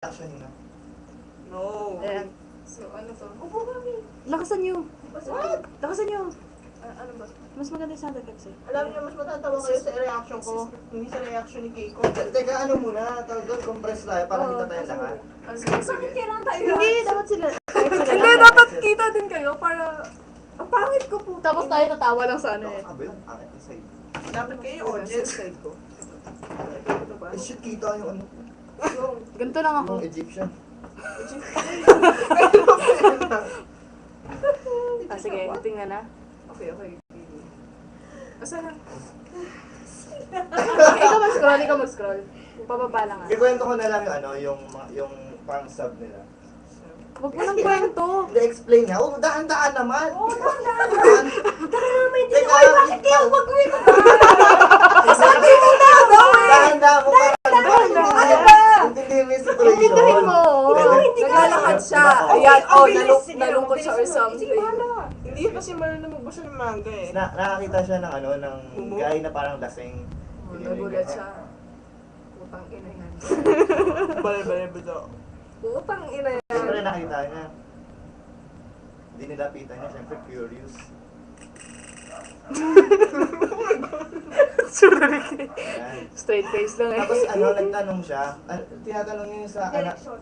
Action na. No. Ayan. So, ano to? Upo kami. Lakasan nyo. What? Lakasan nyo. Ano ba? Mas maganda yung sound effects eh. Alam niyo, mas matatawa kayo sa reaction ko, hindi sa reaction ni Keiko. Teka, ano muna, tawag doon, compress tayo para kita tayo lahat. Ah, sige, sige. Kailangan tayo. Hindi, dapat sila. Hindi, dapat kita din kayo para... Ang pangit ko po. Tapos tayo tatawa lang sa ano eh. Ano ba yun? Ang side. Dapat kayo yung audience. Side ko. Ito ba? Ay, shit, kita yung ano, Yung... Ganito lang ako. yung Egyptian. Ah, sige, tingnan na. Okay, okay. Asa na? Ikaw mag-scroll, ikaw mag-scroll. Pababa lang ah. Ikwento ko na lang yung ano, yung pang sub nila. Huwag mo ng kwento. Hindi, explain nga. Oh, daan-daan naman. Oo, dahan-dahan. Daan. Tara na naman, hindi Teka, ko. Ay, bakit kaya mag-wait? Sabi mo na! Daan-daan mo para. Ano ba? Intindihin mo yung situation. Intindihin mo. Naglalakad siya. Nako. Ayan, oh, Bilis, sige, nalungkot bilis siya or mo. something. Sige, bahala. Hindi kasi marunong magbasa ng manga eh. Nakakita siya ng ano, ng Umo? guy na parang lasing. Oh, nagulat siya. Putang ina yan. Bale-bale ba Putang ina yan. Siyempre nakita niya. Hindi nilapitan niya, siyempre curious. Sorry. Ayan. Straight face lang eh. Tapos ano, nagtanong siya, tinatanong niya yung sa anak. Direction.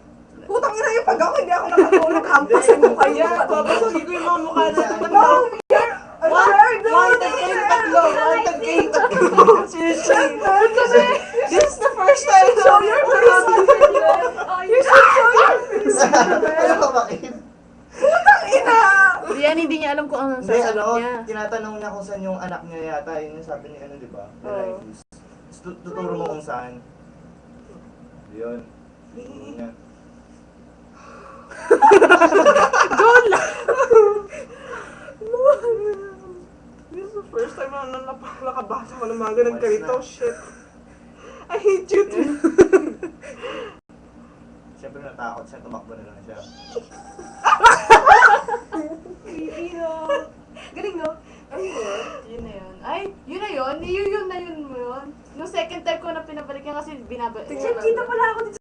Putang ina yung pag ako hindi ako nakatulog, hampas sa mukha niya. Babasagin ko yung mga mukha na sa No, Wanted kayong tatlo! Wanted kayong tatlo! Seriously! This is the first time to show your face! You should show your face! Ano ba bakit? Putang ina! Diyan, hindi niya alam kung anong Hindi, sasagot ano, niya. tinatanong niya kung saan yung anak niya yata, yun yung sabi ni ano, di ba? Oo. Elias. Tuturo mo kung saan. Yun. Tuturo niya. Doon lang. This is the first time na nakabasa ko ng mga ganun ganito. Shit. I hate you too. Siyempre natakot siya, tumakbo na lang siya. Galing, no? Yun na yun. Ay, yun na yun. Yun na yun mo yun. Nung second time ko na pinabalik yan kasi binabalik. Tingnan Kita pala ako dito